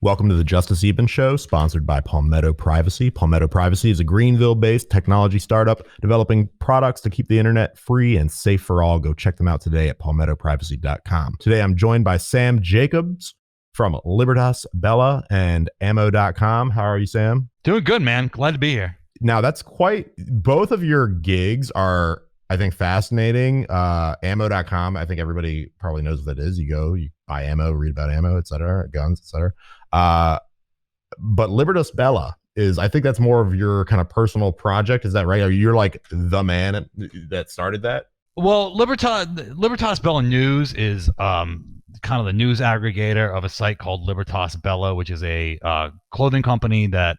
Welcome to the Justus Show, sponsored by Palmetto Privacy. Palmetto Privacy is a Greenville-based technology startup developing products to keep the internet free and safe for all. Go check them out today at palmettoprivacy.com. Today, I'm joined by Sam Jacobs from Libertas, Bella, and ammo.com. How are you, Sam? Doing good, man. Glad to be here. Now, both of your gigs are, I think, fascinating. Ammo.com, I think everybody probably knows what that is. You buy ammo, read about ammo, et cetera, guns, et cetera. But Libertas Bella is, I think that's more of your kind of personal project. Is that right? You're like the man that started that? Well, Libertas Bella News is kind of the news aggregator of a site called Libertas Bella, which is a clothing company that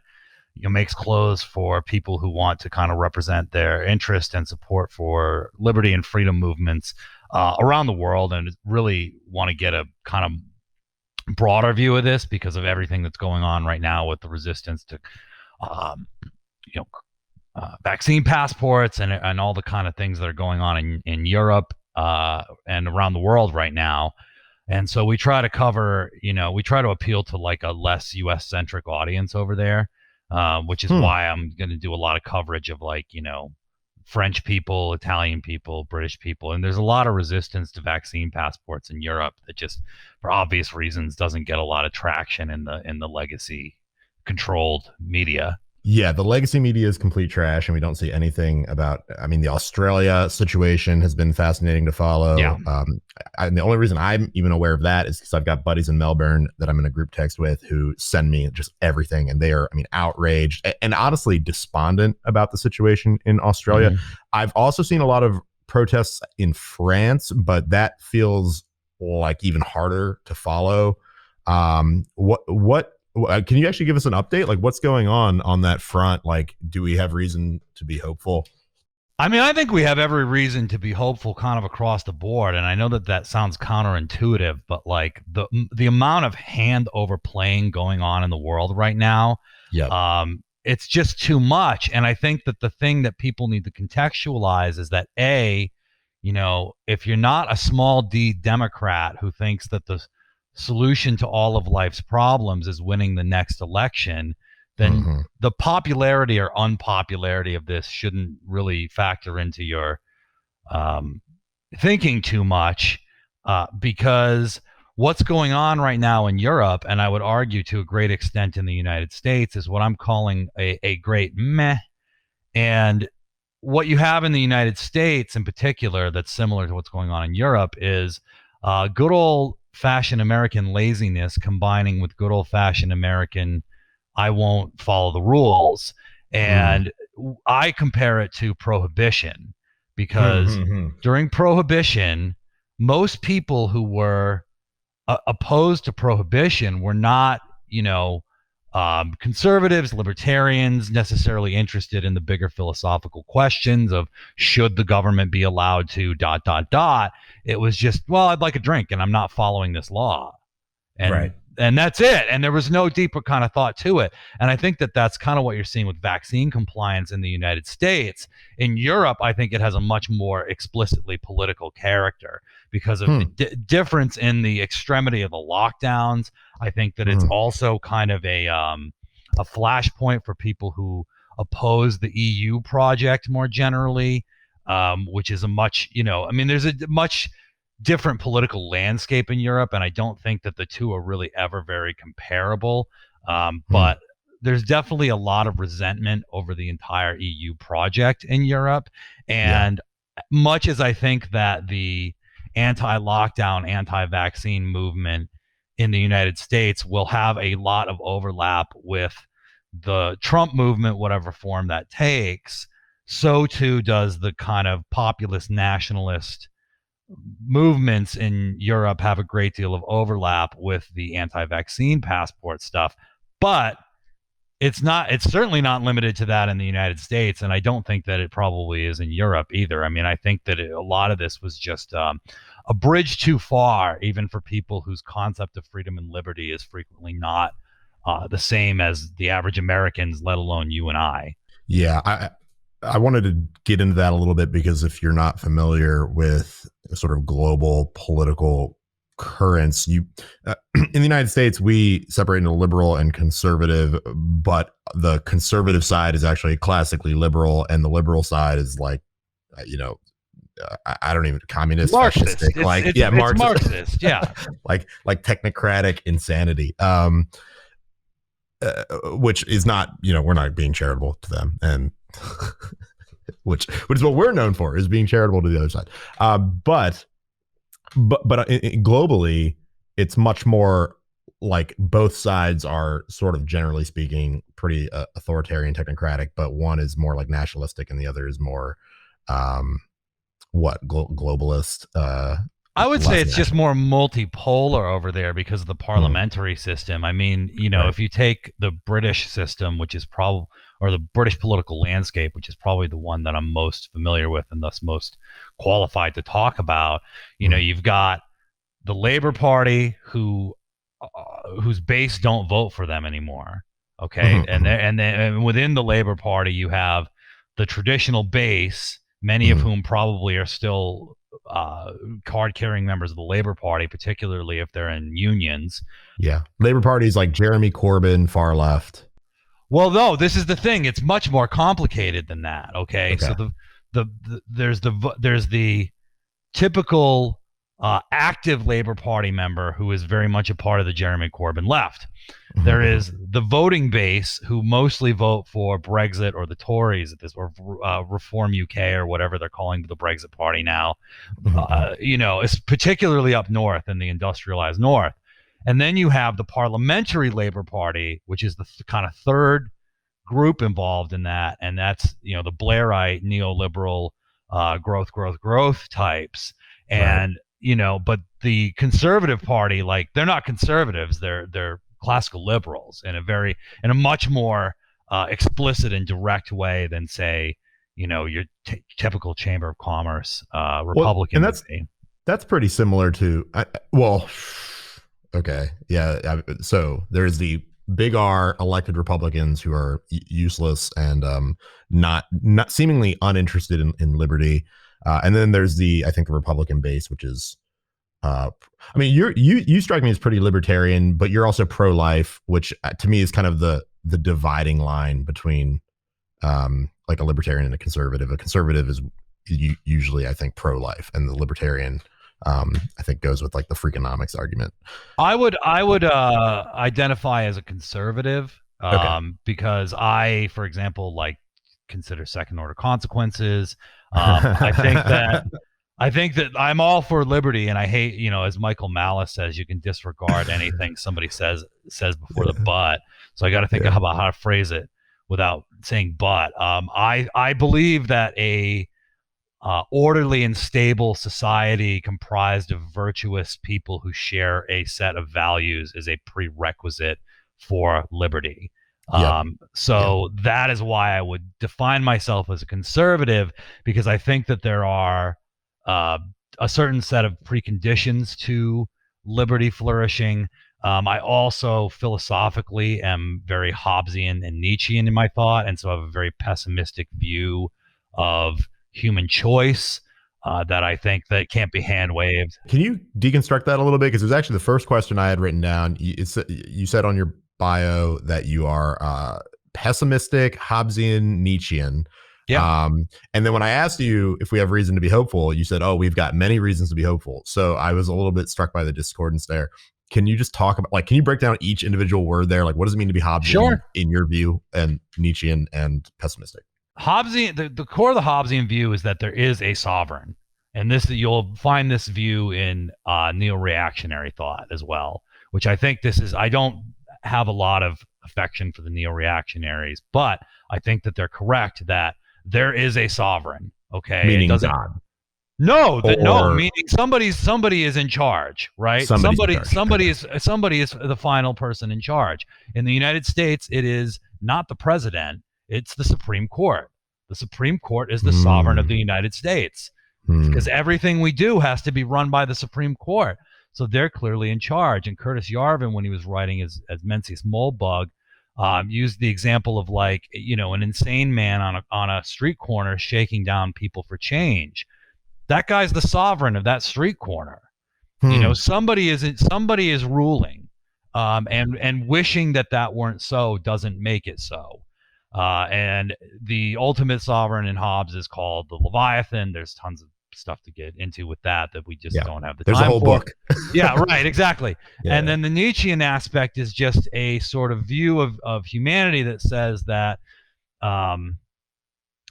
makes clothes for people who want to kind of represent their interest and support for liberty and freedom movements around the world, and really want to get a kind of broader view of this because of everything that's going on right now with the resistance to vaccine passports and all the kind of things that are going on in Europe and around the world right now. And so we try to cover, we try to appeal to like a less US centric audience over there, which is why I'm going to do a lot of coverage of like, French people, Italian people, British people. And there's a lot of resistance to vaccine passports in Europe that just, for obvious reasons, doesn't get a lot of traction in the legacy controlled media. Yeah, the legacy media is complete trash, and we don't see anything about, the Australia situation has been fascinating to follow. Yeah. And the only reason I'm even aware of that is because I've got buddies in Melbourne that I'm in a group text with who send me just everything, and they are, outraged and honestly despondent about the situation in Australia. Mm-hmm. I've also seen a lot of protests in France, but that feels like even harder to follow. Can you actually give us an update? Like, what's going on that front? Like, do we have reason to be hopeful? I think we have every reason to be hopeful kind of across the board. And I know that sounds counterintuitive, but like the amount of hand overplaying going on in the world right now, it's just too much. And I think that the thing that people need to contextualize is that if you're not a small d Democrat who thinks that the solution to all of life's problems is winning the next election, then the popularity or unpopularity of this shouldn't really factor into your thinking too much, because what's going on right now in Europe, and I would argue to a great extent in the United States, is what I'm calling a great meh. And what you have in the United States in particular that's similar to what's going on in Europe is good old-fashioned American laziness combining with good old-fashioned American I won't follow the rules. And I compare it to Prohibition, because during Prohibition, most people who were opposed to Prohibition were not, conservatives, libertarians, necessarily interested in the bigger philosophical questions of should the government be allowed to ... It was just, well, I'd like a drink and I'm not following this law. And that's it. And there was no deeper kind of thought to it. And I think that that's kind of what you're seeing with vaccine compliance in the United States. In Europe, I think it has a much more explicitly political character because of the difference in the extremity of the lockdowns. I think that it's also kind of a flashpoint for people who oppose the EU project more generally, which is a much, there's a much different political landscape in Europe, and I don't think that the two are really ever very comparable. But there's definitely a lot of resentment over the entire EU project in Europe. And much as I think that the anti-lockdown, anti-vaccine movement in the United States will have a lot of overlap with the Trump movement, whatever form that takes, so too does the kind of populist nationalist movements in Europe have a great deal of overlap with the anti-vaccine passport stuff. But it's certainly not limited to that in the United States, and I don't think that it probably is in Europe either. I think that a lot of this was just a bridge too far, even for people whose concept of freedom and liberty is frequently not the same as the average Americans, let alone you and I. Yeah, I wanted to get into that a little bit because if you're not familiar with sort of global political currents. You in the United States, we separate into liberal and conservative, but the conservative side is actually classically liberal, and the liberal side is like, you know, I don't even communist, Marxist. fascistic, It's Marxist. Yeah. like technocratic insanity. Which is not, you know, we're not being charitable to them, and which is what we're known for, is being charitable to the other side. But globally, it's much more like both sides are sort of, generally speaking, pretty authoritarian, technocratic, but one is more like nationalistic and the other is more globalist. I would say it's just more multipolar over there because of the parliamentary system. I mean, you know, if you take the British system, which is probably, or the British political landscape, which is probably the one that I'm most familiar with and thus most qualified to talk about, you know, you've got the Labour Party whose base don't vote for them anymore. Okay. And within the Labour Party, you have the traditional base, many of whom probably are still card-carrying members of the Labour Party, particularly if they're in unions. Yeah. Labour Party is like Jeremy Corbyn, far left. Well, no, this is the thing. It's much more complicated than that. Okay. So there's the typical active Labour Party member who is very much a part of the Jeremy Corbyn left. There is the voting base who mostly vote for Brexit or the Tories at this, or Reform UK or whatever they're calling the Brexit Party now. You know, it's particularly up north in the industrialized north. And then you have the Parliamentary Labour Party, which is the kind of third group involved in that, and that's, you know, the Blairite neoliberal growth types. And you know, but the Conservative Party, like, they're not conservatives, they're classical liberals in a much more explicit and direct way than, say, you know, your typical Chamber of Commerce Republican. Well, and that's pretty similar to okay, yeah. So there's the big R elected Republicans who are useless and not seemingly uninterested in liberty, and then there's I think the Republican base, which is, I mean, you strike me as pretty libertarian, but you're also pro-life, which to me is kind of the dividing line between like a libertarian and a conservative. A conservative is usually, I think, pro-life, and the libertarian, I think, goes with like the Freakonomics argument. I would identify as a conservative because I, for example, like, consider second order consequences. I think that I'm all for liberty, and I hate, you know, as Michael Malice says, you can disregard anything somebody says before the but. So I got to think about how to phrase it without saying but. I believe that a orderly and stable society comprised of virtuous people who share a set of values is a prerequisite for liberty. That is why I would define myself as a conservative, because I think that there are a certain set of preconditions to liberty flourishing. I also philosophically am very Hobbesian and Nietzschean in my thought, and so I have a very pessimistic view of human choice that I think that can't be hand waved. Can you deconstruct that a little bit? Because it was actually the first question I had written down. You said on your bio that you are pessimistic, Hobbesian, Nietzschean. Yeah. And then when I asked you if we have reason to be hopeful, you said, "Oh, we've got many reasons to be hopeful." So I was a little bit struck by the discordance there. Can you just talk about, like, can you break down each individual word there? Like, what does it mean to be Hobbesian in your view, and Nietzschean and pessimistic? Hobbesian, the core of the Hobbesian view is that there is a sovereign, and you'll find this view in neo-reactionary thought as well, which I think I don't have a lot of affection for the neo-reactionaries, but I think that they're correct that there is a sovereign. Okay, meaning God. No, meaning somebody is in charge, right? Somebody is the final person in charge. In the United States, it is not the president, it's the Supreme Court. The Supreme Court is the sovereign of the United States, because everything we do has to be run by the Supreme Court. So they're clearly in charge. And Curtis Yarvin, when he was writing as Mencius Moldbug, used the example of, like, you know, an insane man on a street corner shaking down people for change. That guy's the sovereign of that street corner. Hmm. Somebody is ruling, and wishing that that weren't so doesn't make it so. And the ultimate sovereign in Hobbes is called the Leviathan. There's tons of stuff to get into with that we just Yeah. don't have the There's a time whole for. book. Yeah, right, exactly. And Yeah. then the Nietzschean aspect is just a sort of view of humanity that says that, um,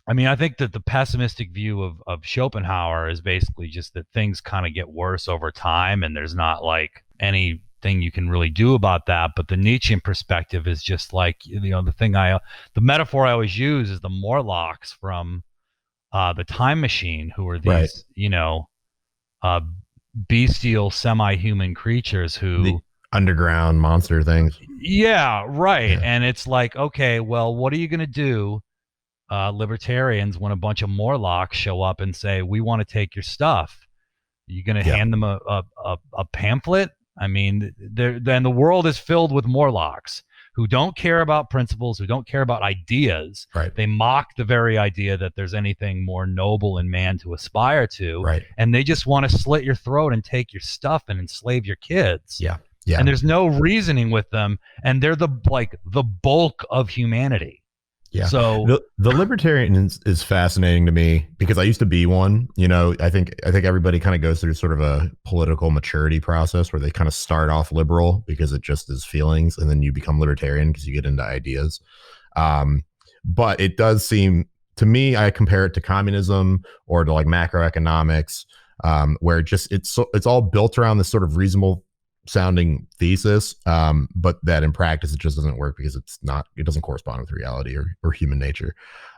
I mean, I think that the pessimistic view of Schopenhauer is basically just that things kind of get worse over time, and there's not like anything you can really do about that. But the Nietzschean perspective is just like, the metaphor I always use is the Morlocks from the Time Machine, who are Right. these, uh, bestial, semi-human creatures The who, underground monster things. yeah, right. Yeah. And it's like, okay, well, what are you going to do, libertarians, when a bunch of Morlocks show up and say, we want to take your stuff? You going to Yeah. hand them a pamphlet? I mean, then the world is filled with Morlocks who don't care about principles, who don't care about ideas. Right. They mock the very idea that there's anything more noble in man to aspire to. Right. And they just want to slit your throat and take your stuff and enslave your kids. Yeah. Yeah. And there's no reasoning with them. And they're the bulk of humanity. Yeah. So the libertarian is fascinating to me because I used to be one. I think everybody kind of goes through sort of a political maturity process where they kind of start off liberal because it just is feelings, and then you become libertarian because you get into ideas. But it does seem to me, I compare it to communism or to like macroeconomics, where it's all built around this sort of reasonable sounding thesis, but that in practice it just doesn't work because it doesn't correspond with reality or human nature.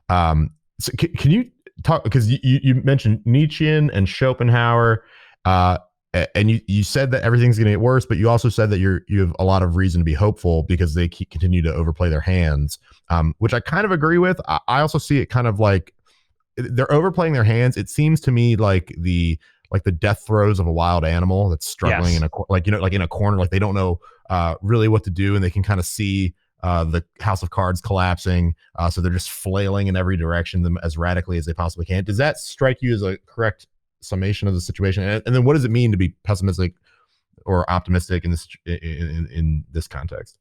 So can you talk, because you mentioned Nietzschean and Schopenhauer, and you said that everything's going to get worse, but you also said that you have a lot of reason to be hopeful because they continue to overplay their hands, which I kind of agree with. I also see it kind of like they're overplaying their hands. It seems to me like the death throes of a wild animal that's struggling yes. in a corner, like they don't know really what to do, and they can kind of see the house of cards collapsing, so they're just flailing in every direction as radically as they possibly can. Does that strike you as a correct summation of the situation? And then what does it mean to be pessimistic or optimistic in this context?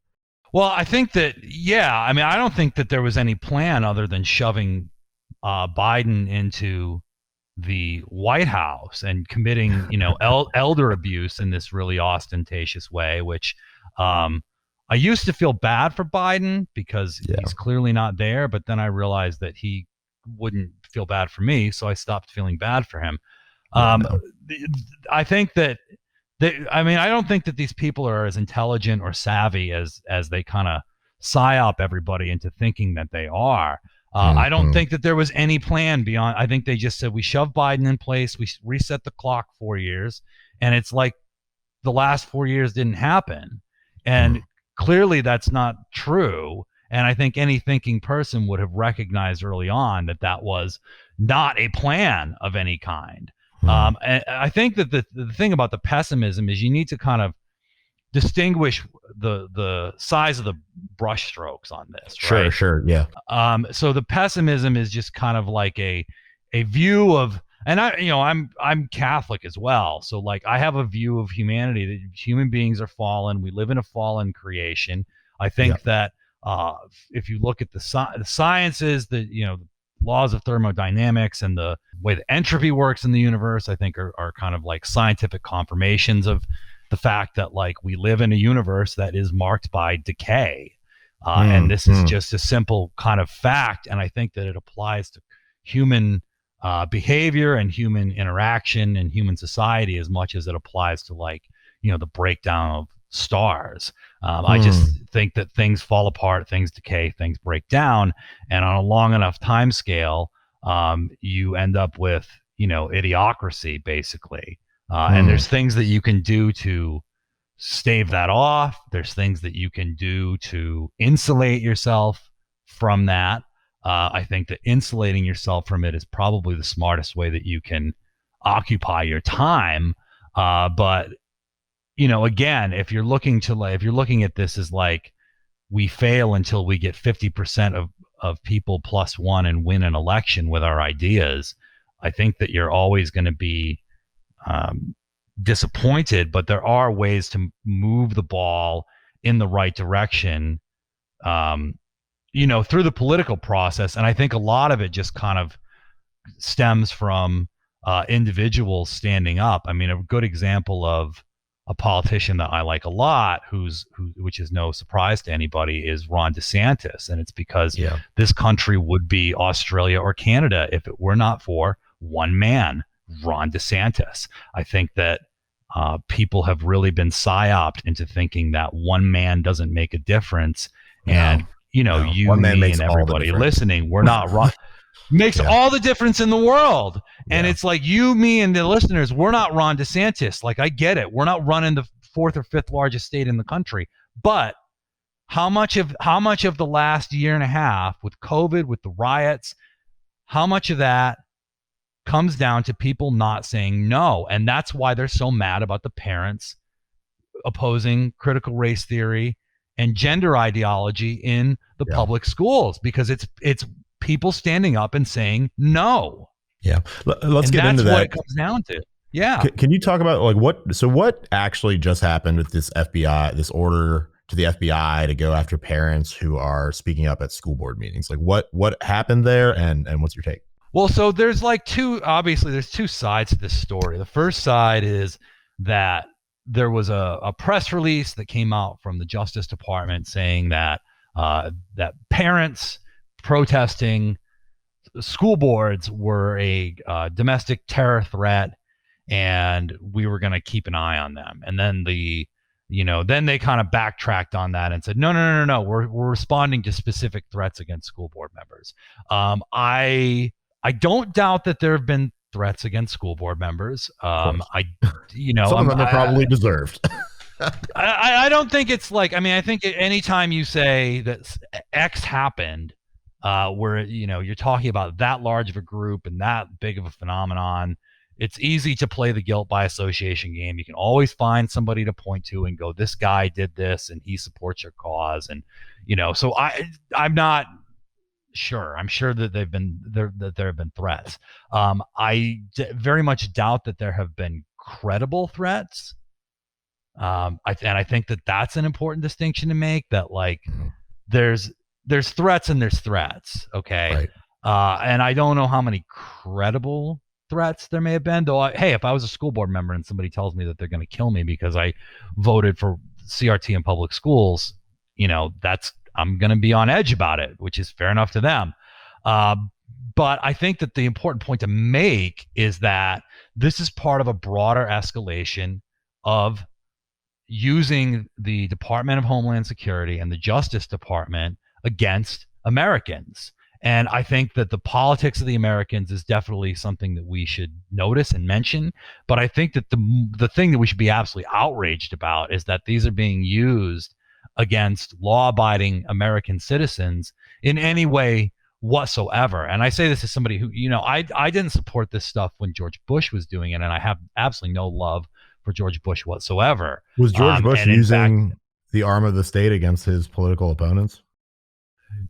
Well, I think that, yeah, I mean, I don't think that there was any plan other than shoving Biden into the White House and committing, elder abuse in this really ostentatious way, which I used to feel bad for Biden because he's clearly not there. But then I realized that he wouldn't feel bad for me. So I stopped feeling bad for him. I think that, I don't think that these people are as intelligent or savvy as they kind of psyop everybody into thinking that they are. I don't think that there was any plan beyond. I think they just said, we shove Biden in place, we reset the clock 4 years, and it's like the last 4 years didn't happen. And clearly that's not true. And I think any thinking person would have recognized early on that that was not a plan of any kind. And I think that the thing about the pessimism is you need to kind of distinguish the size of the brush strokes on this, right? Sure, yeah. So the pessimism is just kind of like a view of, and I'm Catholic as well, so like I have a view of humanity that human beings are fallen. We live in a fallen creation. I think that if you look at the sciences, the laws of thermodynamics and the way that entropy works in the universe, I think are kind of like scientific confirmations of the fact that like we live in a universe that is marked by decay. And this is just a simple kind of fact. And I think that it applies to human behavior and human interaction and human society as much as it applies to like, the breakdown of stars. I just think that things fall apart, things decay, things break down. And on a long enough time scale, you end up with, idiocracy basically. And there's things that you can do to stave that off. There's things that you can do to insulate yourself from that. I think that insulating yourself from it is probably the smartest way that you can occupy your time. But again, if you're looking at this as like we fail until we get 50% of people plus one and win an election with our ideas, I think that you're always going to be disappointed, but there are ways to move the ball in the right direction, um, through the political process. And I think a lot of it just kind of stems from individuals standing up. I mean, a good example of a politician that I like a lot, which is no surprise to anybody, is Ron DeSantis, and it's because this country would be Australia or Canada if it were not for one man, Ron DeSantis. I think that people have really been psyoped into thinking that one man doesn't make a difference, and you, one man me, makes and everybody listening, we're not wrong. Makes all the difference in the world. And it's like, you, me, and the listeners, we're not Ron DeSantis. Like, I get it. We're not running the fourth or fifth largest state in the country. But how much of the last year and a half with COVID, with the riots, how much of that comes down to people not saying no? And that's why they're so mad about the parents opposing critical race theory and gender ideology in the public schools, because it's people standing up and saying no. Yeah. Let's get into that. That's what it comes down to. Yeah. Can you talk about what actually just happened with this order to the FBI to go after parents who are speaking up at school board meetings? Like what happened there, and what's your take? Well, so there's there's two sides to this story. The first side is that there was a press release that came out from the Justice Department saying that that parents protesting school boards were a domestic terror threat, and we were going to keep an eye on them. And then then they kind of backtracked on that and said, no, we're responding to specific threats against school board members. I don't doubt that there have been threats against school board members. Some of them are probably deserved. I don't think it's like, I think anytime you say that X happened, where you're talking about that large of a group and that big of a phenomenon, it's easy to play the guilt by association game. You can always find somebody to point to and go, this guy did this and he supports your cause. And so I'm not sure. I'm sure that there have been threats. I very much doubt that there have been credible threats. I think that that's an important distinction to make, that there's threats and there's threats. Okay. Right. And I don't know how many credible threats there may have been, though. Hey, if I was a school board member and somebody tells me that they're going to kill me because I voted for CRT in public schools, I'm going to be on edge about it, which is fair enough to them. But I think that the important point to make is that this is part of a broader escalation of using the Department of Homeland Security and the Justice Department against Americans. And I think that the politics of the Americans is definitely something that we should notice and mention. But I think that the thing that we should be absolutely outraged about is that these are being used against law-abiding American citizens in any way whatsoever. And I say this as somebody who, I didn't support this stuff when George Bush was doing it, and I have absolutely no love for George Bush whatsoever. Was George Bush using the arm of the state against his political opponents?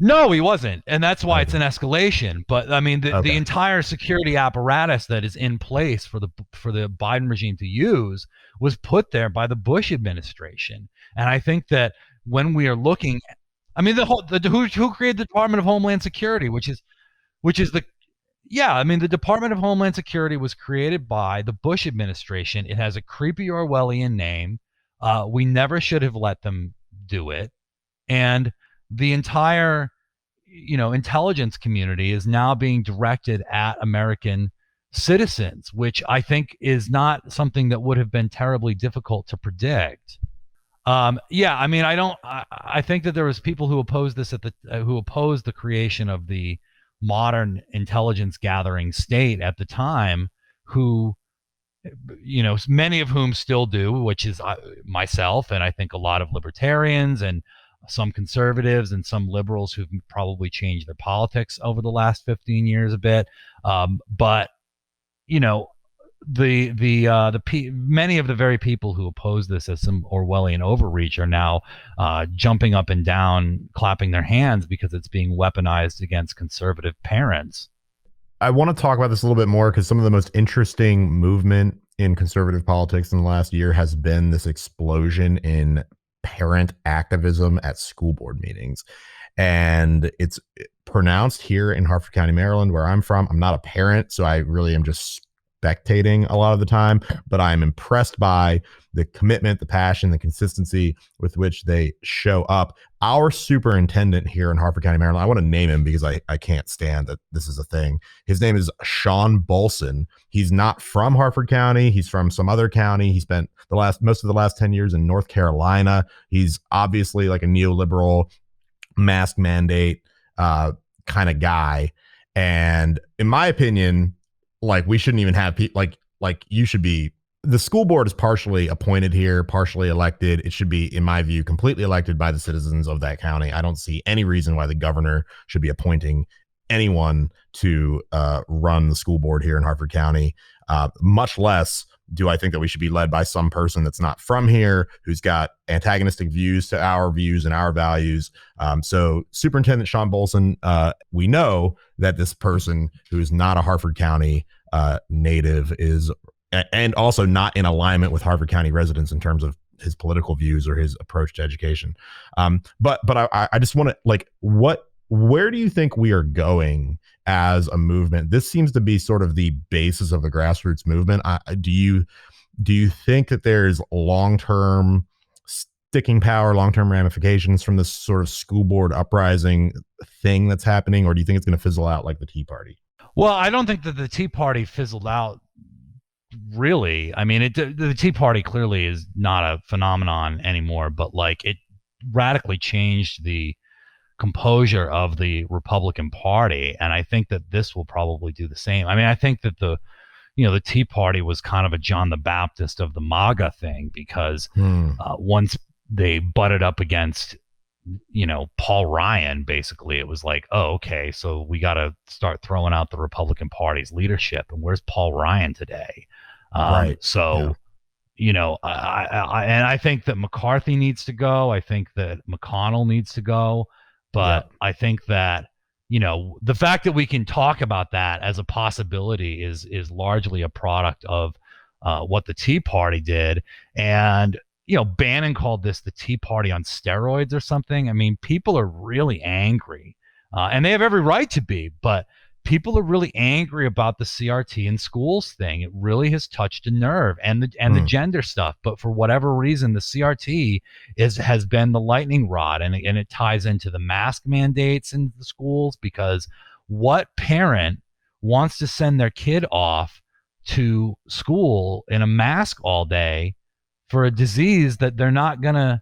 No, he wasn't. And that's why it's an escalation. But the entire security apparatus that is in place for the Biden regime to use was put there by the Bush administration. And I think that when we are looking, who created the Department of Homeland Security, the Department of Homeland Security was created by the Bush administration. It has a creepy Orwellian name. We never should have let them do it. And the entire, intelligence community is now being directed at American citizens, which I think is not something that would have been terribly difficult to predict. I think that there was people who opposed this who opposed the creation of the modern intelligence gathering state at the time, who, many of whom still do, which is myself, and I think a lot of libertarians and some conservatives and some liberals who've probably changed their politics over the last 15 years a bit. But many of the very people who oppose this as some Orwellian overreach are now jumping up and down, clapping their hands because it's being weaponized against conservative parents. I want to talk about this a little bit more because some of the most interesting movement in conservative politics in the last year has been this explosion in parent activism at school board meetings. And it's pronounced here in Harford County, Maryland, where I'm from. I'm not a parent, so I really am just spectating a lot of the time, but I'm impressed by the commitment, the passion, the consistency with which they show up. Our superintendent here in Harford County, Maryland, I want to name him because I can't stand that this is a thing. His name is Sean Bolson. He's not from Harford County. He's from some other county. He spent most of the last 10 years in North Carolina. He's obviously like a neoliberal mask mandate kind of guy. And in my opinion, like we shouldn't even have people like you should be. The school board is partially appointed here, partially elected. It should be, in my view, completely elected by the citizens of that county. I don't see any reason why the governor should be appointing anyone to run the school board here in Harford County. Much less do I think that we should be led by some person that's not from here, who's got antagonistic views to our views and our values. So Superintendent Sean Bolson, we know that this person who is not a Harford County native is, and also not in alignment with Harford County residents in terms of his political views or his approach to education. But I just want to, like, where do you think we are going as a movement? This seems to be sort of the basis of the grassroots movement. Do you think that there's long-term sticking power, long-term ramifications from this sort of school board uprising thing that's happening, or do you think it's going to fizzle out like the Tea Party? Well, I don't think that the Tea Party fizzled out. Really, I mean, the Tea Party clearly is not a phenomenon anymore, but like it radically changed the composure of the Republican Party, and I think that this will probably do the same. I mean, I think that the Tea Party was kind of a John the Baptist of the MAGA thing, because once they butted up against Paul Ryan, basically it was like, oh, okay, so we got to start throwing out the Republican Party's leadership, and where's Paul Ryan today? Right. So yeah. I think that McCarthy needs to go. I think that McConnell needs to go. But I think that, the fact that we can talk about that as a possibility is largely a product of what the Tea Party did. And, Bannon called this the Tea Party on steroids or something. I mean, people are really angry, and they have every right to be, but people are really angry about the CRT in schools thing. It really has touched a nerve, and the gender stuff. But for whatever reason, the CRT has been the lightning rod, and it ties into the mask mandates in the schools, because what parent wants to send their kid off to school in a mask all day for a disease that they're not gonna,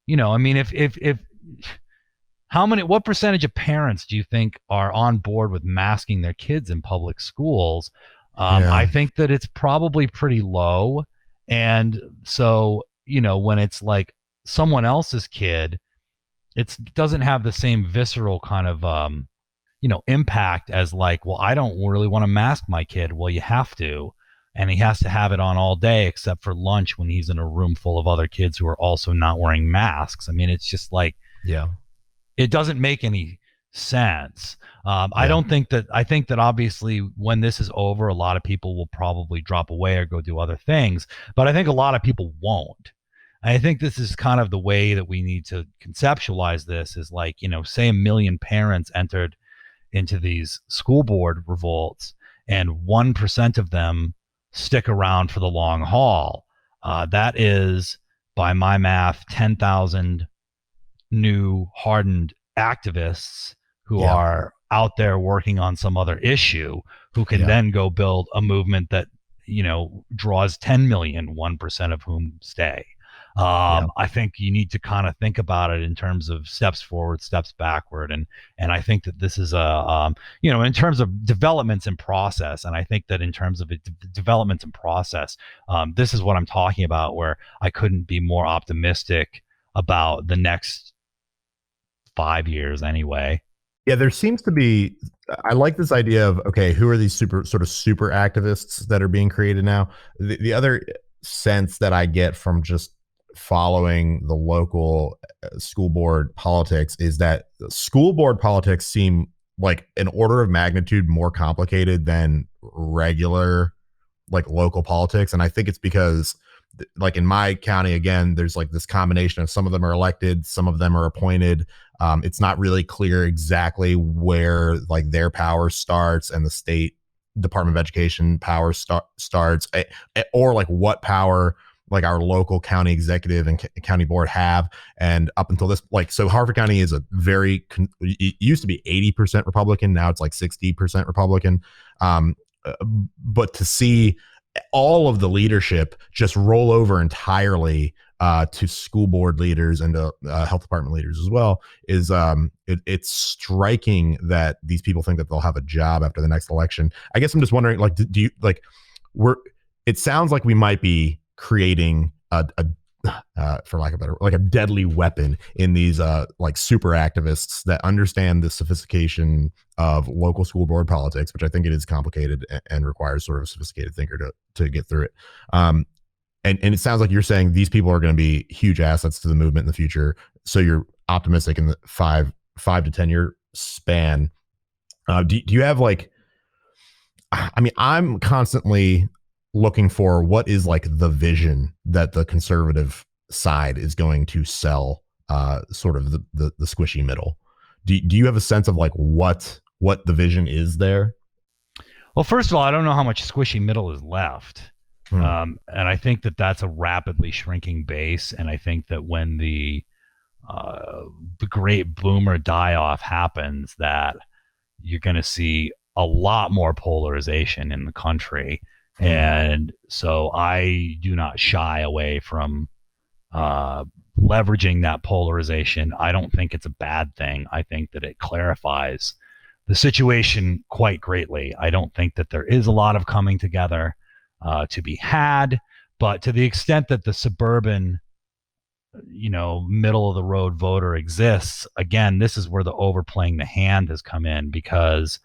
I mean, if what percentage of parents do you think are on board with masking their kids in public schools? I think that it's probably pretty low. And so, when it's like someone else's kid, it doesn't have the same visceral kind of, impact as like, well, I don't really want to mask my kid. Well, you have to. And he has to have it on all day except for lunch when he's in a room full of other kids who are also not wearing masks. I mean, it's just like, it doesn't make any sense. I think that obviously when this is over, a lot of people will probably drop away or go do other things, but I think a lot of people won't. I think this is kind of the way that we need to conceptualize this, is like, say 1 million parents entered into these school board revolts and 1% of them stick around for the long haul. That is, by my math, 10,000 new hardened activists who are out there working on some other issue, who can then go build a movement that draws 10 million, 1% of whom stay. I think you need to kind of think about it in terms of steps forward, steps backward, and I think that this is in terms of developments in process, and I think that in terms of developments in process, this is what I'm talking about, where I couldn't be more optimistic about the next 5 years anyway. Yeah, there seems to be, I like this idea of, okay, who are these super activists that are being created now? The other sense that I get from just following the local school board politics is that school board politics seem like an order of magnitude more complicated than regular like local politics. And I think it's because like in my county, again, there's like this combination of some of them are elected, some of them are appointed. It's not really clear exactly where like their power starts and the state Department of Education power starts, or like what power like our local county executive and county board have. And up until this, like, so Harford County is a very, it used to be 80% Republican. Now it's like 60% Republican. But to see all of the leadership just roll over entirely to school board leaders and to health department leaders as well is it's striking that these people think that they'll have a job after the next election. I guess I'm just wondering, like, do you like it sounds like we might be creating a for lack of a better, like a deadly weapon in these like super activists that understand the sophistication of local school board politics, which I think it is complicated and requires sort of a sophisticated thinker to get through it. And it sounds like you're saying these people are going to be huge assets to the movement in the future. So you're optimistic in the 5 to 10 year span. Do you have like, I mean, I'm constantly looking for what is like the vision that the conservative side is going to sell, sort of the squishy middle. Do you have a sense of like what the vision is there? Well, first of all, I don't know how much squishy middle is left. And I think that that's a rapidly shrinking base. And I think that when the great boomer die-off happens, that you're going to see a lot more polarization in the country. And so I do not shy away from leveraging that polarization. I don't think it's a bad thing. I think that it clarifies the situation quite greatly. I don't think that there is a lot of coming together to be had, but to the extent that the suburban, middle of the road voter exists, again, this is where the overplaying the hand has come in, because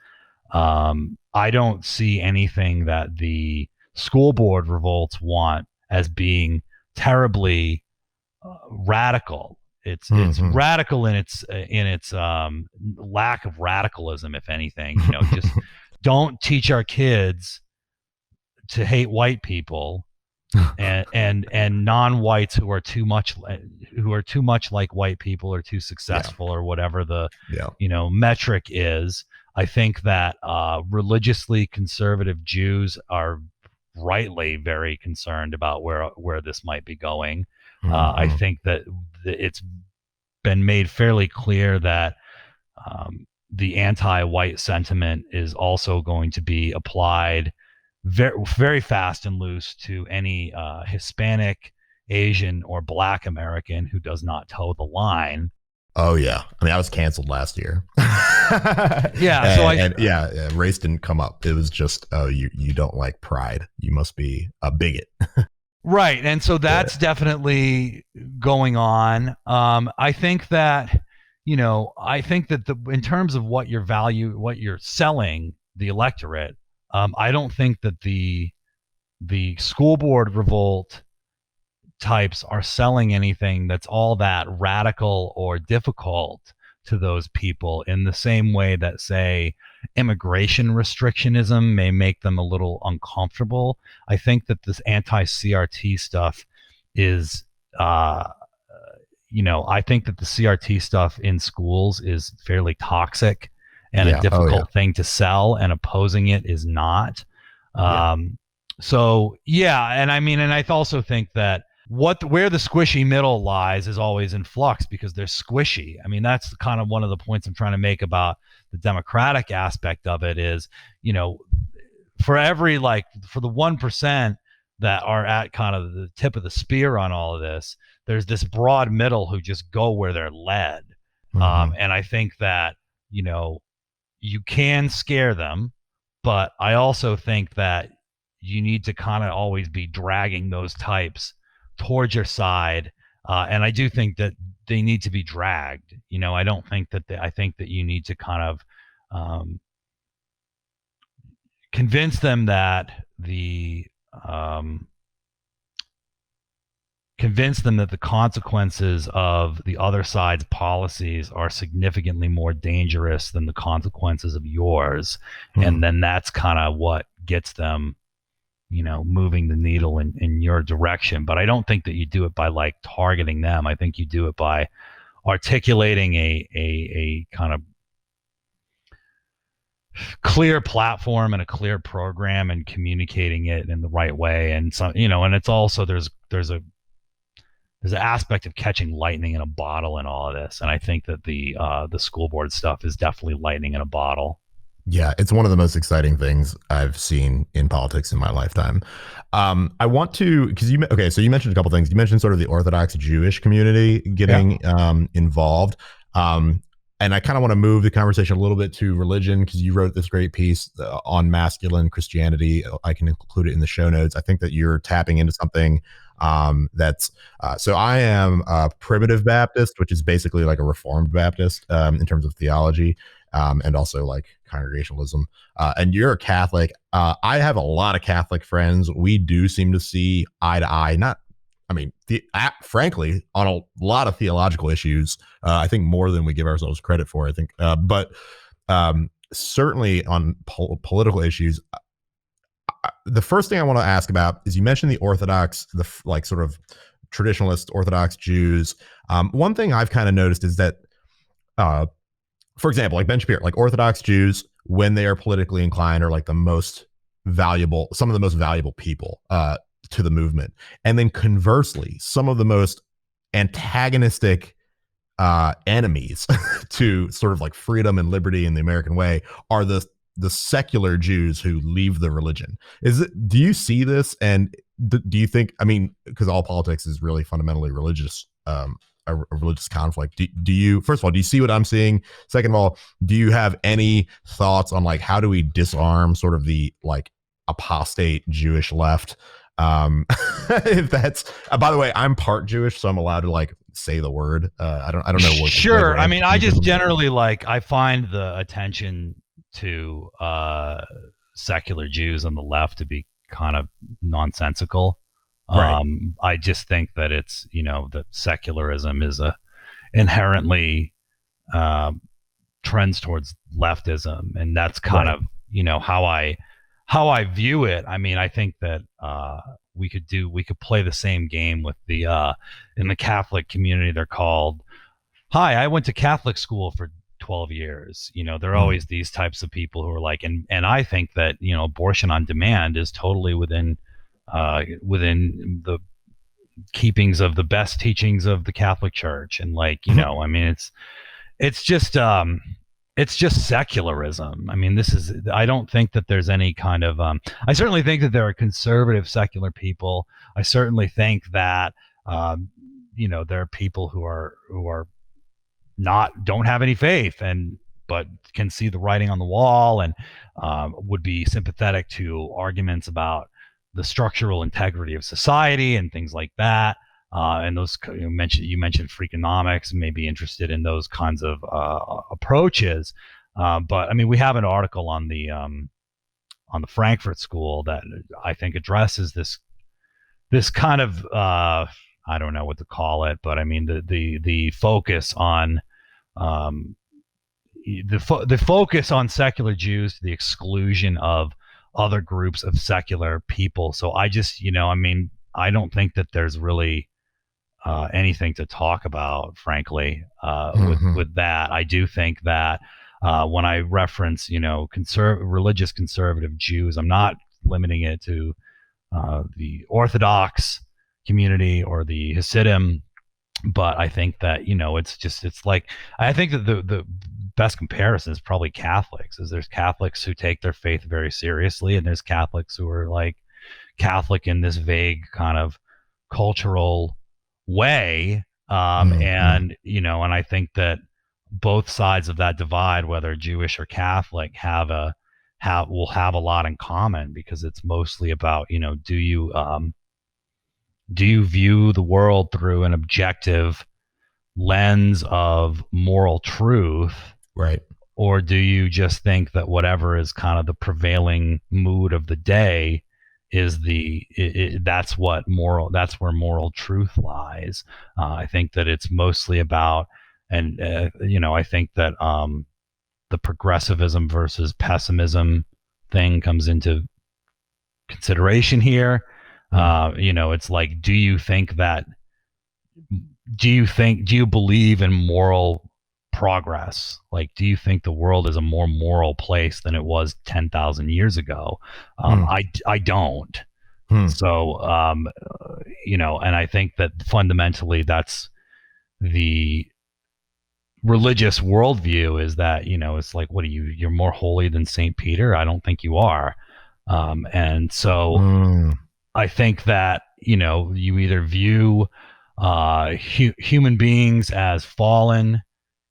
I don't see anything that the school board revolts want as being terribly radical. It's radical in its lack of radicalism, if anything. Just don't teach our kids to hate white people and non-whites who are too much like white people or too successful or whatever the metric is. I think that religiously conservative Jews are rightly very concerned about where this might be going. I think that it's been made fairly clear that the anti-white sentiment is also going to be applied very, very fast and loose to any Hispanic, Asian, or Black American who does not toe the line. Oh yeah, I mean, I was canceled last year. Yeah, so race didn't come up. It was just, oh, you don't like pride. You must be a bigot. Right, and so that's definitely going on. I think that in terms of what you're selling the electorate, I don't think that the school board revolt types are selling anything that's all that radical or difficult to those people, in the same way that, say, immigration restrictionism may make them a little uncomfortable. I think that this anti-CRT stuff is, I think that the CRT stuff in schools is fairly toxic and a difficult thing to sell, and opposing it is not. So, and I mean, and I also think that where the squishy middle lies is always in flux, because they're squishy. I mean, that's kind of one of the points I'm trying to make about the democratic aspect of it is, for the 1% that are at kind of the tip of the spear on all of this, there's this broad middle who just go where they're led. And I think that, you can scare them, but I also think that you need to kind of always be dragging those types towards your side. And I do think that they need to be dragged. I don't think that I think that you need to kind of convince them that the consequences of the other side's policies are significantly more dangerous than the consequences of yours. And then that's kind of what gets them moving the needle in your direction. But I don't think that you do it by like targeting them. I think you do it by articulating a kind of clear platform and a clear program and communicating it in the right way. And so, and it's also there's an aspect of catching lightning in a bottle in all of this. And I think that the school board stuff is definitely lightning in a bottle. Yeah, it's one of the most exciting things I've seen in politics in my lifetime. I want to, because so you mentioned a couple things. You mentioned sort of the Orthodox Jewish community getting involved. And I kind of want to move the conversation a little bit to religion, because you wrote this great piece on masculine Christianity. I can include it in the show notes. I think that you're tapping into something that's so I am a primitive Baptist, which is basically like a Reformed Baptist in terms of theology, and also like congregationalism. And you're a Catholic. I have a lot of Catholic friends. We do seem to see eye to eye, frankly, on a lot of theological issues. I think more than we give ourselves credit for, I think. But certainly on political issues, the first thing I want to ask about is, you mentioned the Orthodox, like sort of traditionalist Orthodox Jews. One thing I've kind of noticed is that, for example, like Ben Shapiro, like Orthodox Jews, when they are politically inclined, are like some of the most valuable people to the movement. And then conversely, some of the most antagonistic enemies to sort of like freedom and liberty in the American way are the secular Jews who leave the religion. Do you see this? And do you think, because all politics is really fundamentally religious, a religious conflict. Do you, first of all, do you see what I'm seeing? Second of all, do you have any thoughts on like, how do we disarm sort of the like apostate Jewish left? If that's, by the way, I'm part Jewish, so I'm allowed to like say the word. I don't know what. Sure. I just generally I find the attention to secular Jews on the left to be kind of nonsensical. Right. I just think that it's, that secularism is inherently trends towards leftism, and that's kind of, how I view it. I think that we could play the same game with the in the Catholic community. They're called, hi, I went to Catholic school for 12 years. There are always these types of people who are like, and I think that, abortion on demand is totally within the keepings of the best teachings of the Catholic Church. And it's just secularism. I don't think that there's any kind of, I certainly think that there are conservative secular people. I certainly think that, there are people who are don't have any faith but can see the writing on the wall and would be sympathetic to arguments about the structural integrity of society and things like that. And those, you mentioned Freakonomics, may be interested in those kinds of approaches. But we have an article on the Frankfurt School that I think addresses this kind of I don't know what to call it, but the focus on the focus on secular Jews to the exclusion of other groups of secular people. So I just, I don't think that there's really anything to talk about, frankly, with that. I do think that when I reference, religious conservative Jews, I'm not limiting it to the Orthodox community or the Hasidim, but I think that, I think that the best comparison is probably Catholics. There's Catholics who take their faith very seriously, and there's Catholics who are like Catholic in this vague kind of cultural way. And I think that both sides of that divide, whether Jewish or Catholic, will have a lot in common, because it's mostly about, do you view the world through an objective lens of moral truth, right? Or do you just think that whatever is kind of the prevailing mood of the day is that's where moral truth lies? I think that it's mostly about, and I think that the progressivism versus pessimism thing comes into consideration here. It's like, do you believe in moral progress? Like, do you think the world is a more moral place than it was 10,000 years ago? I don't. So, and I think that fundamentally that's the religious worldview, is that, it's like, what are you? You're more holy than St. Peter? I don't think you are. And so I think that, you either view human beings as fallen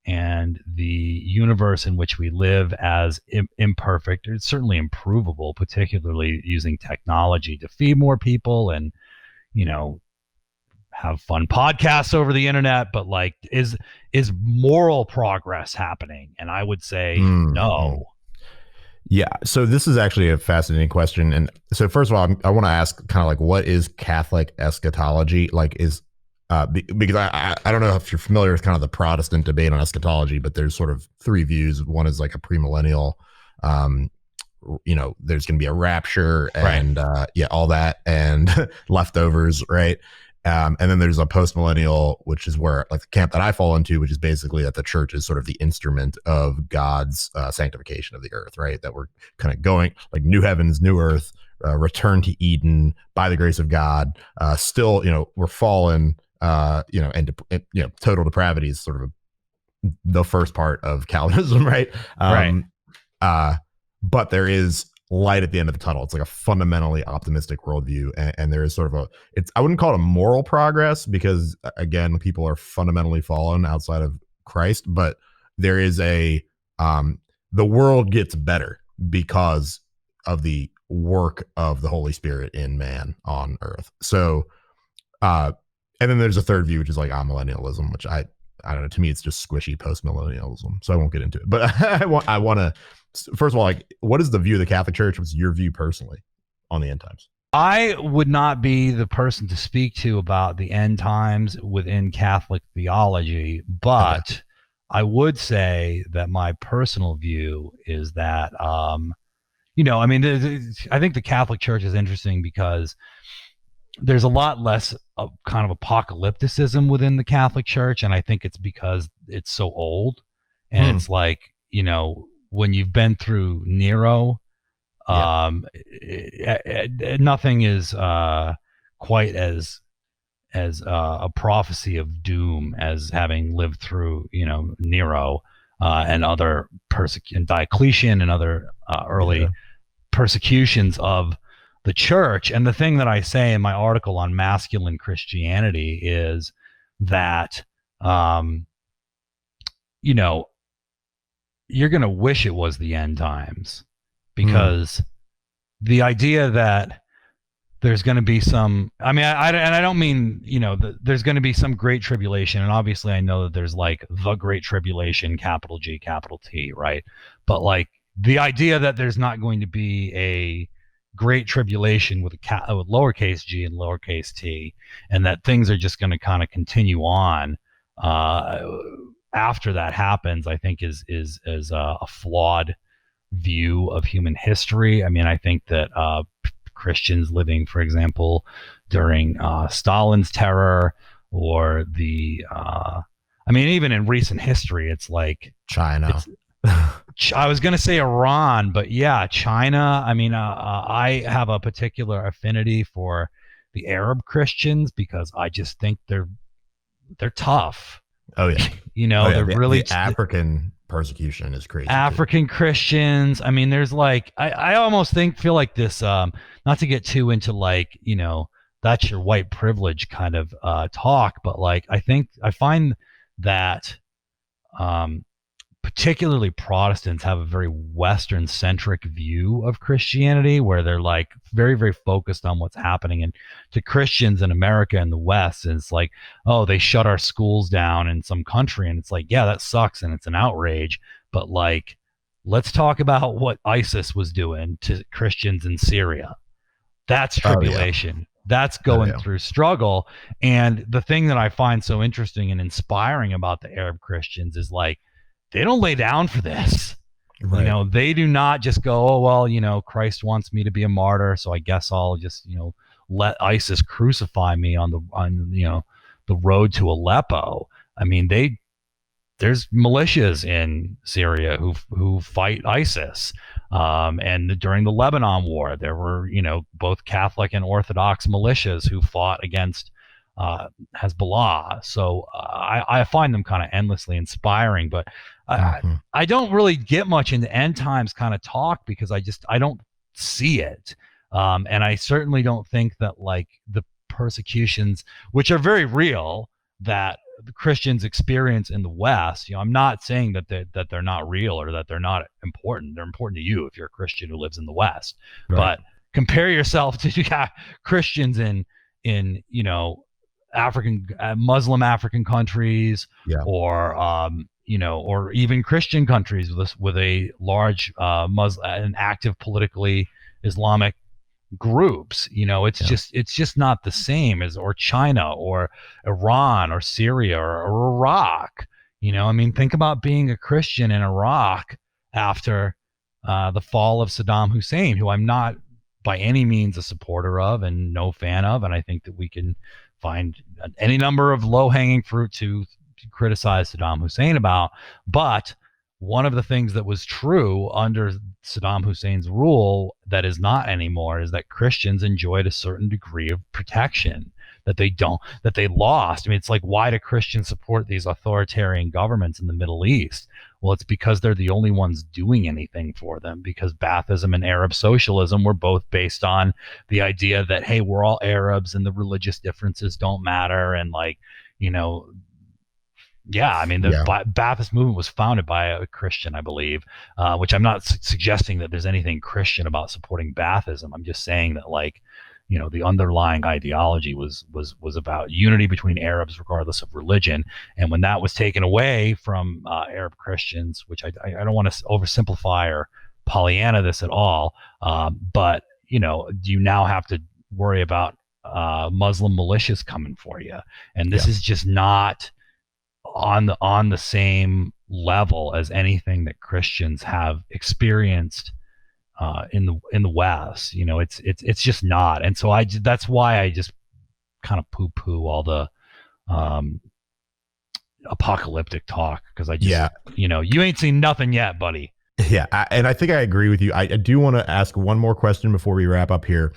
and the universe in which we live as imperfect. It's certainly improvable, particularly using technology to feed more people and, have fun podcasts over the internet. But like, is moral progress happening? And I would say no. Yeah. So this is actually a fascinating question. And so first of all, I want to ask kind of like, what is Catholic eschatology? Like, because I don't know if you're familiar with kind of the Protestant debate on eschatology, but there's sort of three views. One is like a premillennial, there's going to be a rapture and all that, and leftovers, right? And then there's a postmillennial, which is where, like, the camp that I fall into, which is basically that the church is sort of the instrument of God's sanctification of the earth, right? That we're kind of going like new heavens, new earth, return to Eden by the grace of God. Still, we're fallen, and total depravity is sort of the first part of Calvinism, right? But there is light at the end of the tunnel. It's like a fundamentally optimistic worldview, and there is sort of I wouldn't call it a moral progress, because again, people are fundamentally fallen outside of Christ, but there is the world gets better because of the work of the Holy Spirit in man on earth. So, and then there's a third view, which is like amillennialism, which I don't know. To me, it's just squishy post-millennialism. So I won't get into it. But I want to, first of all, like, what is the view of the Catholic Church? What's your view personally on the end times? I would not be the person to speak to about the end times within Catholic theology, but I would say that my personal view is that, I think the Catholic Church is interesting because there's a lot less of kind of apocalypticism within the Catholic Church, and I think it's because it's so old, and it's like, when you've been through Nero, nothing is quite as a prophecy of doom as having lived through, Nero and other and Diocletian and other early persecutions of the church. And the thing that I say in my article on masculine Christianity is that, you're going to wish it was the end times, because the idea that there's going to be some, I don't mean, there's going to be some great tribulation. And obviously I know that there's like the great tribulation, capital G, capital T, right? But like the idea that there's not going to be a great tribulation with with lowercase g and lowercase t, and that things are just going to kind of continue on after that happens, I think is a flawed view of human history. I mean, I think that Christians living, for example, during Stalin's terror, or even in recent history, it's like China. I was going to say Iran, but yeah, China. I mean, I have a particular affinity for the Arab Christians because I just think they're tough. Oh yeah. They're really the African persecution is crazy. African Christians. I mean, there's like, I almost feel like this, not to get too into like, that's your white privilege kind of talk, but like, I find that particularly Protestants have a very Western centric view of Christianity, where they're like very, very focused on what's happening. And to Christians in America and the West, it's like, oh, they shut our schools down in some country. And it's like, yeah, that sucks. And it's an outrage. But like, let's talk about what ISIS was doing to Christians in Syria. That's tribulation. That's going through struggle. And the thing that I find so interesting and inspiring about the Arab Christians is like, they don't lay down for this. Right. They do not just go, oh, well, Christ wants me to be a martyr, so I guess I'll just, let ISIS crucify me the road to Aleppo. I mean, there's militias in Syria who fight ISIS. And during the Lebanon War, there were, both Catholic and Orthodox militias who fought against Hezbollah. So I find them kind of endlessly inspiring, but I don't really get much into end times kind of talk because I don't see it. And I certainly don't think that like the persecutions, which are very real, that the Christians experience in the West, I'm not saying that they're not real or that they're not important. They're important to you if you're a Christian who lives in the West. Right. But compare yourself to Christians in African Muslim African countries, Yeah. or or even Christian countries with a large an active politically Islamic groups. It's just not the same as, or China or Iran or Syria or Iraq. I mean, think about being a Christian in Iraq after the fall of Saddam Hussein, who I'm not by any means a supporter of and no fan of. And I think that we can find any number of low-hanging fruit to criticize Saddam Hussein about. But one of the things that was true under Saddam Hussein's rule that is not anymore is that Christians enjoyed a certain degree of protection that they lost. I mean, it's like, why do Christians support these authoritarian governments in the Middle East? Well, it's because they're the only ones doing anything for them, because Baathism and Arab socialism were both based on the idea that, hey, we're all Arabs and the religious differences don't matter. And like, yeah, I mean, the Baathist movement was founded by a Christian, I believe, which I'm not suggesting that there's anything Christian about supporting Baathism. I'm just saying that, like, the underlying ideology was about unity between Arabs regardless of religion. And when that was taken away from Arab Christians, which I don't want to oversimplify or Pollyanna this at all, but, you now have to worry about Muslim militias coming for you. And this is just not on the same level as anything that Christians have experienced in the West. It's just not. And so that's why I just kind of poo-poo all the apocalyptic talk, because I just you ain't seen nothing yet, buddy. Yeah, and I think I agree with you. I do want to ask one more question before we wrap up here,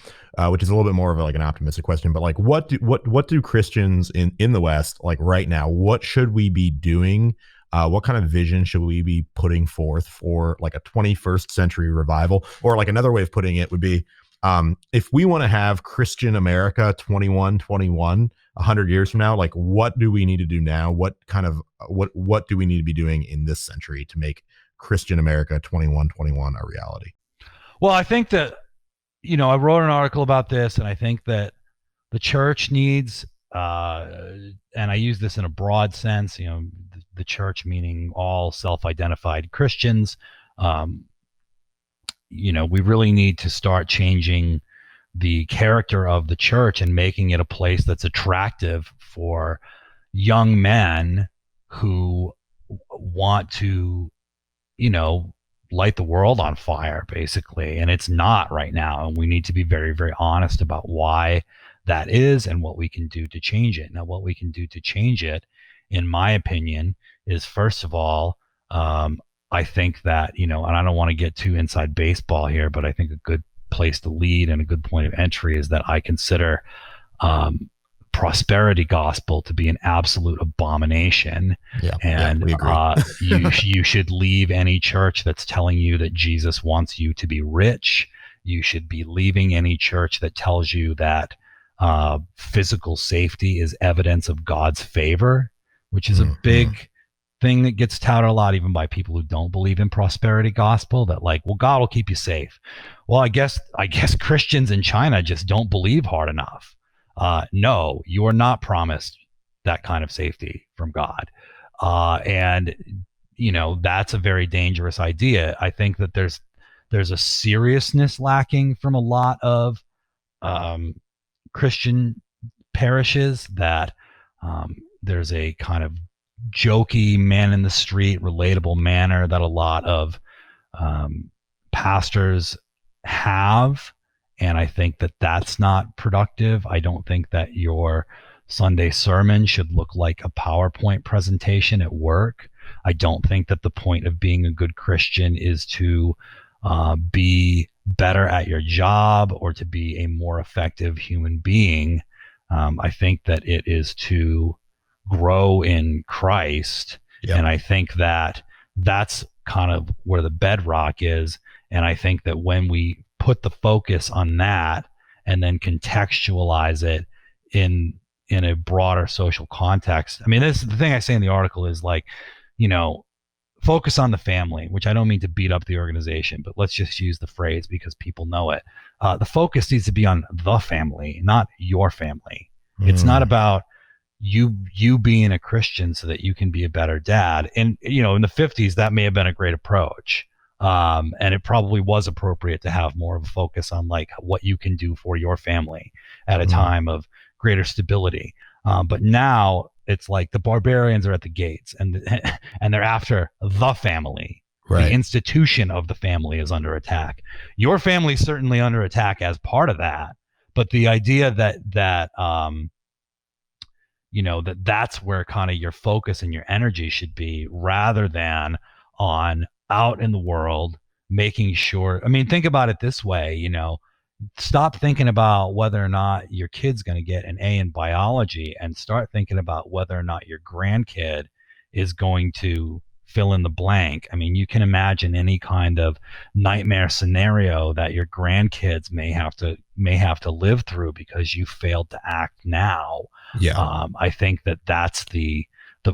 which is a little bit more of like an optimistic question. But like, what do Christians in the West, like right now, what should we be doing? What kind of vision should we be putting forth for like a 21st century revival? Or like another way of putting it would be, if we want to have Christian America 2121 100 years from now, like what do we need to do now? What do we need to be doing in this century to make Christian America 2121 a reality? Well, I think that, I wrote an article about this, and I think that the church needs, and I use this in a broad sense, the church meaning all self-identified Christians. We really need to start changing the character of the church and making it a place that's attractive for young men who want to light the world on fire, basically. And it's not right now. And we need to be very, very honest about why that is and what we can do to change it. Now, what we can do to change it, in my opinion, is first of all, I think that, and I don't want to get too inside baseball here, but I think a good place to lead and a good point of entry is that I consider prosperity gospel to be an absolute abomination. We agree. you should leave any church that's telling you that Jesus wants you to be rich. You should be leaving any church that tells you that physical safety is evidence of God's favor, which is a big thing that gets touted a lot, even by people who don't believe in prosperity gospel, that like, well, God will keep you safe. Well, I guess Christians in China just don't believe hard enough. No, you are not promised that kind of safety from God. And that's a very dangerous idea. I think that there's a seriousness lacking from a lot of Christian parishes, that there's a kind of jokey, man in the street, relatable manner that a lot of Pastors have, and I think that that's not productive. I don't think that your Sunday sermon should look like a PowerPoint presentation at work. I don't think that the point of being a good Christian is to be better at your job or to be a more effective human being. I think that it is to grow in Christ. Yep. And I think that that's kind of where the bedrock is. And I think that when we put the focus on that and then contextualize it in a broader social context. I mean, this the thing I say in the article is like, focus on the family, which I don't mean to beat up the organization, but let's just use the phrase because people know it. The focus needs to be on the family, not your family. It's not about you being a Christian so that you can be a better dad. And, in the 50s, that may have been a great approach. And it probably was appropriate to have more of a focus on like what you can do for your family at a time of greater stability. But now it's like the barbarians are at the gates and they're after the family. Right. The institution of the family is under attack. Your family is certainly under attack as part of that. But the idea that's where kind of your focus and your energy should be rather than on out in the world, making sure, think about it this way, stop thinking about whether or not your kid's going to get an A in biology and start thinking about whether or not your grandkid is going to fill in the blank. You can imagine any kind of nightmare scenario that your grandkids may have to live through because you failed to act now. Yeah. I think that that's the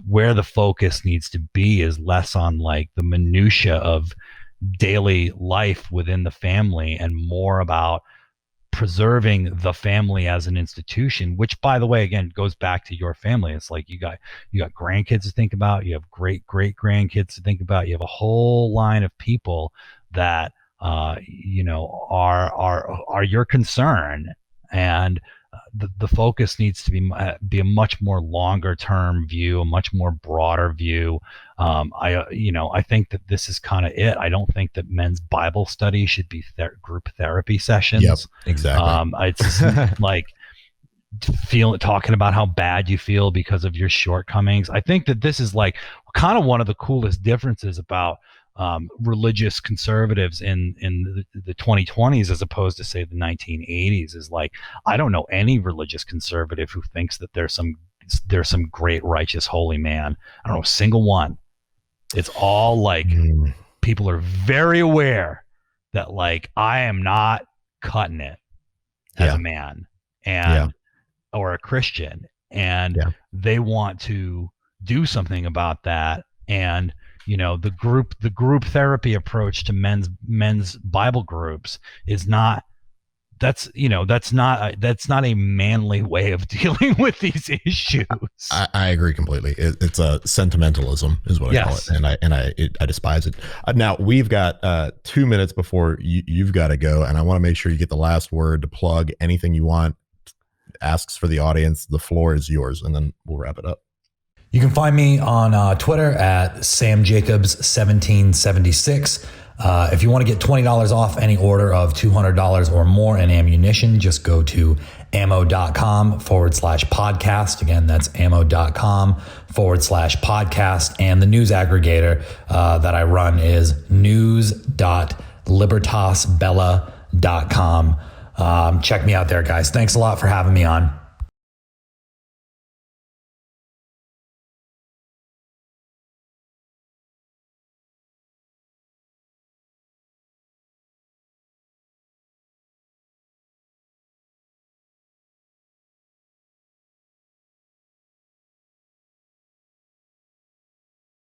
where the focus needs to be is less on like the minutia of daily life within the family and more about preserving the family as an institution, which by the way, again, goes back to your family. It's like you got grandkids to think about, you have great grandkids to think about, you have a whole line of people that are your concern, and the focus needs to be a much more longer term view, a much more broader view. I think that this is kind of it. I don't think that men's Bible study should be group therapy sessions. Yep, exactly. It's like talking about how bad you feel because of your shortcomings. I think that this is like kind of one of the coolest differences about religious conservatives in the 2020s as opposed to say the 1980s is like, I don't know any religious conservative who thinks that there's some great righteous holy man. I don't know a single one. It's all like people are very aware that like I am not cutting it as a man and or a Christian, and they want to do something about that. And the group therapy approach to men's Bible groups is not. That's not a manly way of dealing with these issues. I agree completely. It's a sentimentalism is what I call it, and I despise it. Now we've got 2 minutes before you've got to go, and I want to make sure you get the last word to plug anything you want. Asks for the audience. The floor is yours, and then we'll wrap it up. You can find me on Twitter at SamJacobs1776. If you want to get $20 off any order of $200 or more in ammunition, just go to ammo.com/podcast. Again, that's ammo.com/podcast. And the news aggregator that I run is news.libertasbella.com. Check me out there, guys. Thanks a lot for having me on.